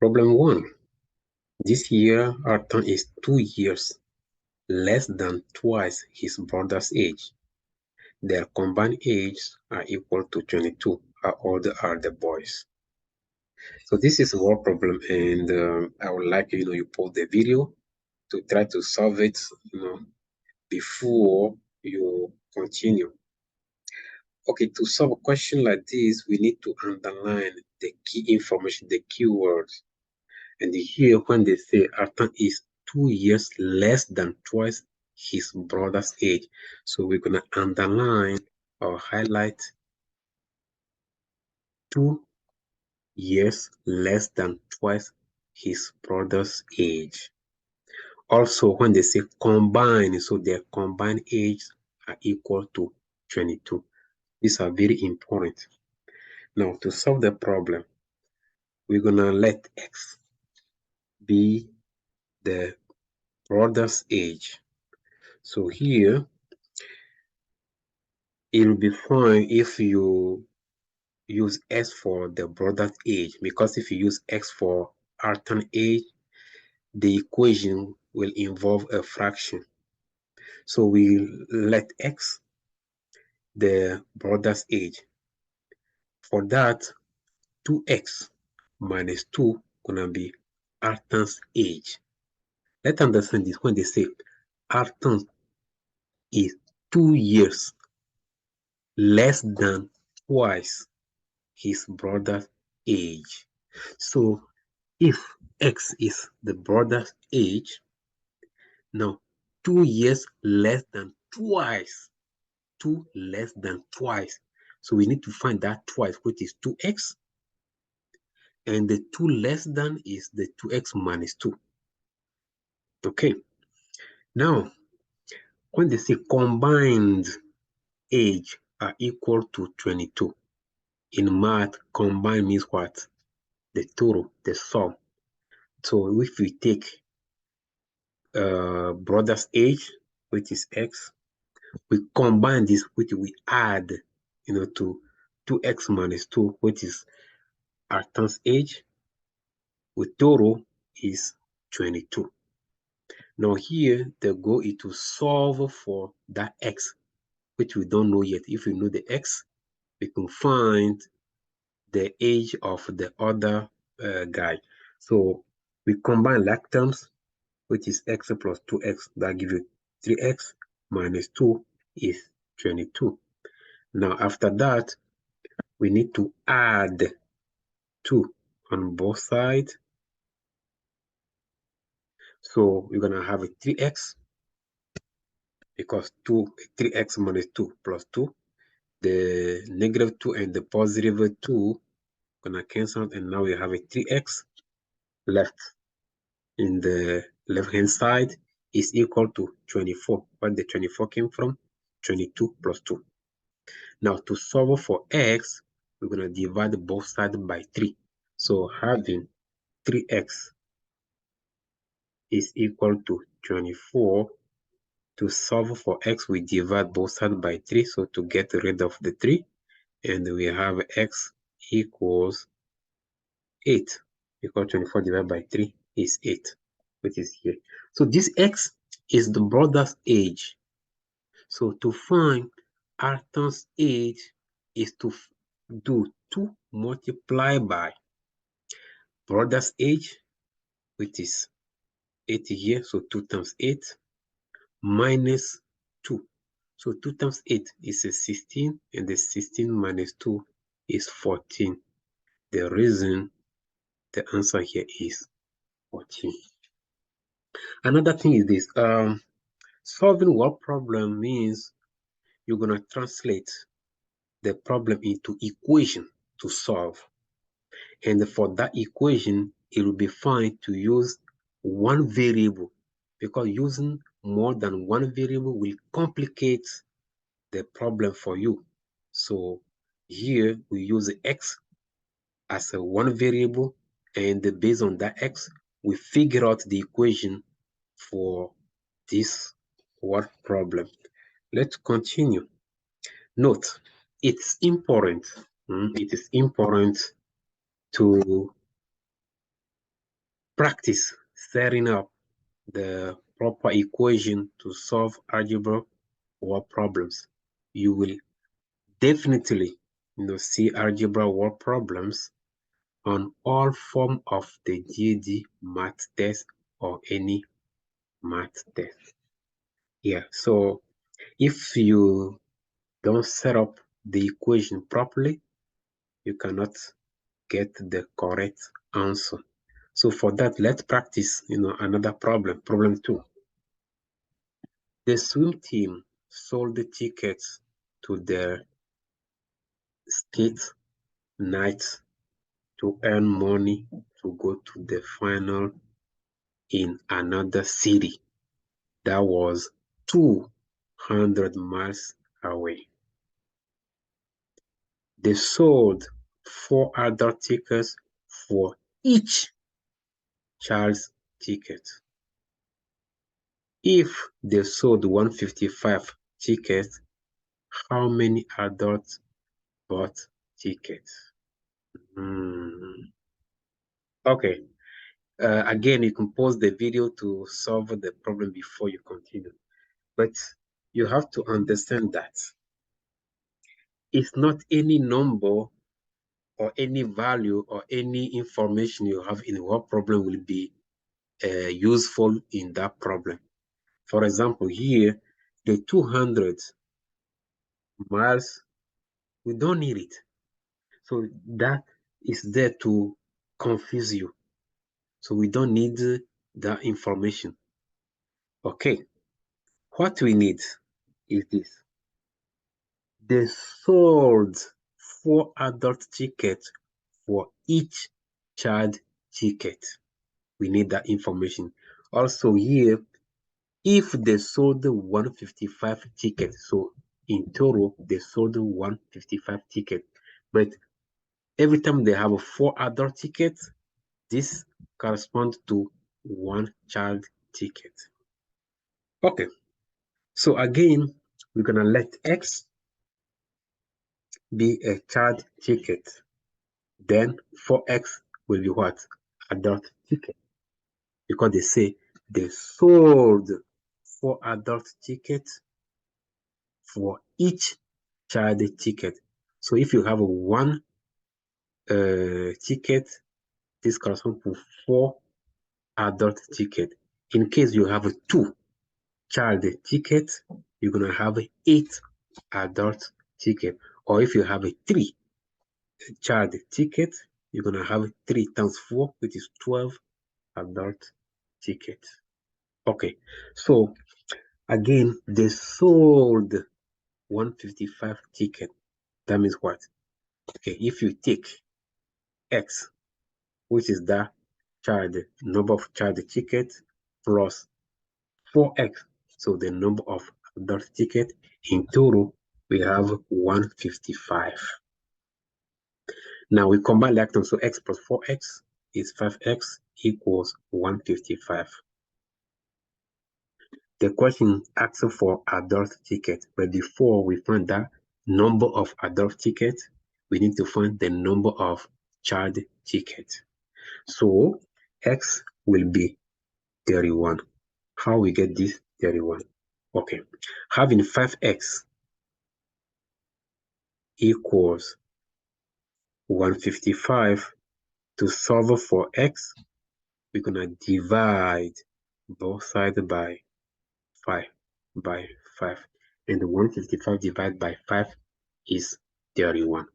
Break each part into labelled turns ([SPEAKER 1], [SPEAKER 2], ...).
[SPEAKER 1] Problem 1. This year, Arthur is 2 years less than twice his brother's age. Their combined ages are equal to 22. How old are the boys? So this is one problem, and I would like you pause the video to try to solve it, before you continue. Okay, to solve a question like this, we need to underline the key information, the keywords. And here, when they say Arthur is 2 years less than twice his brother's age, so we're gonna underline or highlight 2 years less than twice his brother's age. Also, when they say combine, so their combined ages are equal to 22. These are very important. Now, to solve the problem, we're gonna let X be the brother's age. So here, it'll be fine if you use X for the brother's age, because if you use X for Arthur's age, the equation will involve a fraction. So we let X the brother's age. For that, 2X minus 2 gonna be Arthur's age. Let's understand this when they say Arthur is 2 years less than twice his brother's age. So if X is the brother's age, now 2 years less than twice, 2 less than twice. So we need to find that twice, which is 2X, and the 2 less than is the 2X minus 2. Okay, now when they say combined age are equal to 22, in math, combined means what? The total, the sum. So if we take brother's age, which is X, we combine this, which we add, to 2X minus 2, which is Arthur's age, with total is 22. Now here, the goal is to solve for that X, which we don't know yet. If we know the X, we can find the age of the other guy. So we combine like terms, which is X plus 2X, that gives you 3X minus 2 is 22. Now after that, we need to add 2 on both sides. So we're gonna have a 3X, because 3X minus 2 plus 2. The negative 2 and the positive 2 gonna cancel, and now we have a 3X left in the left hand side is equal to 24. Where the 24 came from? 22 plus 2. Now to solve for X, we're gonna divide both sides by 3. So having 3X is equal to 24. To solve for X, we divide both sides by 3. So to get rid of the 3, and we have X equals 8. Because 24 divided by 3 is 8, which is here. So this X is the brother's age. So to find Arthur's age is to do 2 multiplied by brother's age, which is 8 here. So 2 times 8 minus 2. So 2 times 8 is a 16, and the 16 minus 2 is 14. The reason the answer here is 14. Another thing is this, solving what problem means you're gonna translate the problem into equation to solve. And for that equation, it will be fine to use one variable, because using more than one variable will complicate the problem for you. So here we use X as a one variable, and based on that X, we figure out the equation for this word problem. Let's continue. Note, it's important. It is important to practice setting up the proper equation to solve algebra word problems. You will definitely see algebra word problems on all form of the GED math test or any math test. Yeah, so if you don't set up the equation properly, you cannot get the correct answer. So for that, let's practice, another problem, problem 2. The swim team sold the tickets to their skate nights to earn money to go to the final in another city that was 200 miles away. They sold 4 adult tickets for each child's ticket. If they sold 155 tickets, how many adults bought tickets? Okay. Again, you can pause the video to solve the problem before you continue. But you have to understand that it's not any number or any value or any information you have in what problem will be useful in that problem. For example, here, the 200 miles, we don't need it. So that is there to confuse you. So we don't need that information. Okay, what we need is this. They sold 4 adult tickets for each child ticket. We need that information. Also here, if they sold 155 tickets, so in total, they sold 155 tickets. But every time they have 4 adult tickets, this corresponds to 1 child ticket. Okay, so again, we're gonna let X be a child ticket. Then 4X will be what? Adult ticket. Because they say they sold 4 adult tickets for each child ticket. So if you have one ticket, this corresponds to 4 adult tickets. In case you have 2 child tickets, you're gonna have 8 adult tickets. Or if you have 3 child tickets, you're gonna have 3 times 4, which is 12 adult tickets. Okay, so again, they sold 155 tickets. That means what? Okay, if you take X, which is the number of child tickets, plus 4X, so the number of adult tickets, in total, we have 155. Now we combine the items, so X plus 4X is 5X equals 155. The question asks for adult tickets, but before we find that number of adult tickets, we need to find the number of child tickets. So X will be 31. How we get this 31? Okay, having 5X equals 155, to solve for X, we're gonna divide both sides by 5. And the 155 divided by 5 is 31.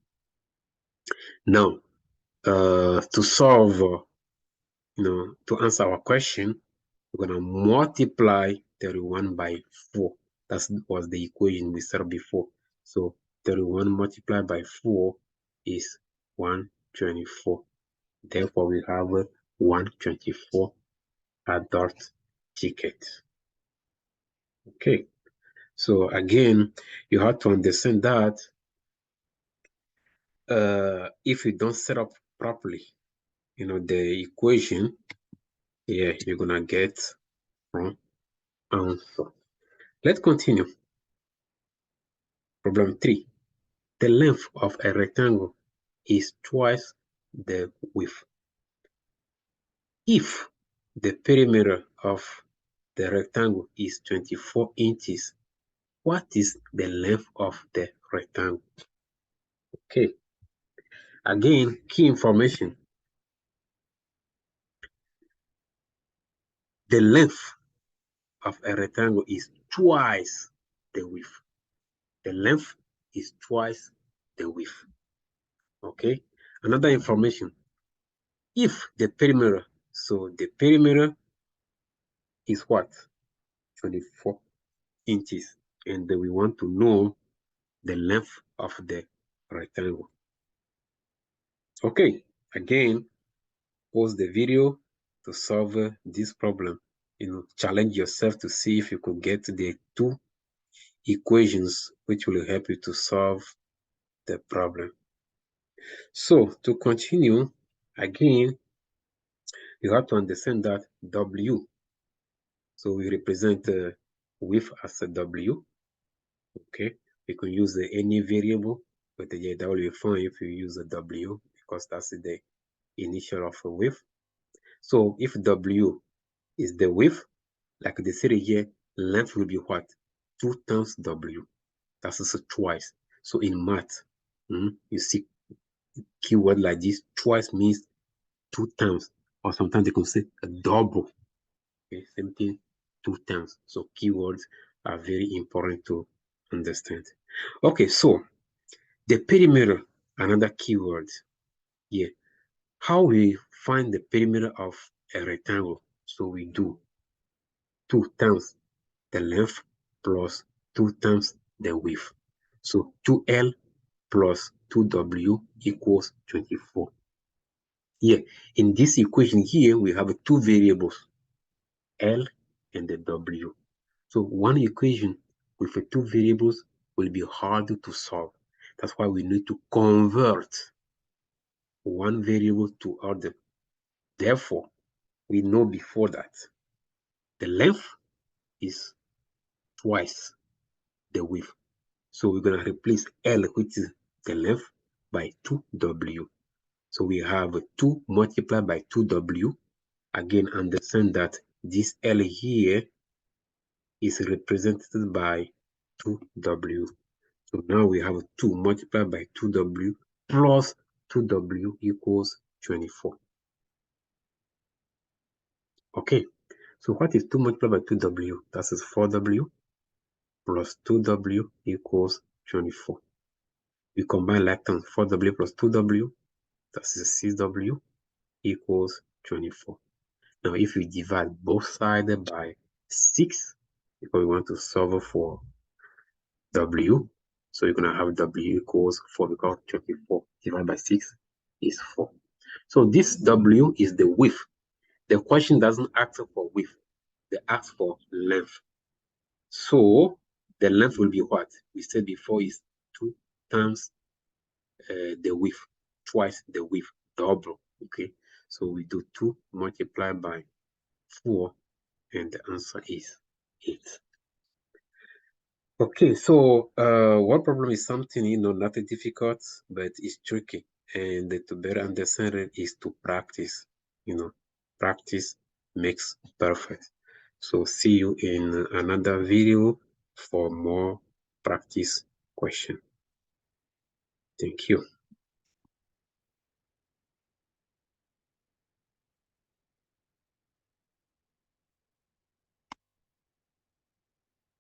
[SPEAKER 1] Now, to solve, to answer our question, we're going to multiply 31 by 4. That was the equation we said before. So 31 multiplied by 4 is 124. Therefore, we have 124 adult tickets. Okay. So again, you have to understand that if you don't set up properly, the equation, yeah, you're gonna get wrong answer. Let's continue. Problem 3. The length of a rectangle is twice the width. If the perimeter of the rectangle is 24 inches. What is the length of the rectangle? Okay. Again, key information. The length of a rectangle is twice the width. The length is twice the width. Okay. Another information. If the perimeter, so the perimeter is what? 24 inches. And we want to know the length of the rectangle. Okay. Again, pause the video to solve this problem. Challenge yourself to see if you could get the two equations which will help you to solve the problem. So to continue, again, you have to understand that W, so we represent width as a W, okay? We can use any variable, but that will be fine if you use a W because that's the initial of a width. So if W is the width, like they say here, length will be what? 2 times W. That's also twice. So in math, you see keyword like this, twice means 2 times, or sometimes they can say a double. Okay, same thing, 2 times. So keywords are very important to understand. Okay, so the perimeter, another keyword. Yeah, how we find the perimeter of a rectangle? So we do 2 times the length plus 2 times the width. So 2L plus 2W equals 24. Here, in this equation here, we have two variables, L and the W. So one equation with the two variables will be hard to solve. That's why we need to convert one variable to other. Therefore, we know before that the length is twice the width. So we're going to replace L, which is the length, by 2W. So we have 2 multiplied by 2W. Again, understand that this L here is represented by 2W. So now we have 2 multiplied by 2W plus 2W equals 24. Okay, so what is 2 multiplied by 2W? That is 4W plus 2W equals 24. We combine like terms, 4W plus 2W, that is 6W equals 24. Now, if we divide both sides by 6, because we want to solve for W, so you're going to have W equals 4 because 24 divided by 6 is 4. So this W is the width. The question doesn't ask for width. They ask for length. So the length will be what? We said before is 2 times the width, twice the width, double. Okay, so we do 2 multiplied by 4, and the answer is 8. Okay, so one problem is something, not difficult, but it's tricky. And to better understand it is to practice. Practice makes perfect. So see you in another video for more practice question. Thank you.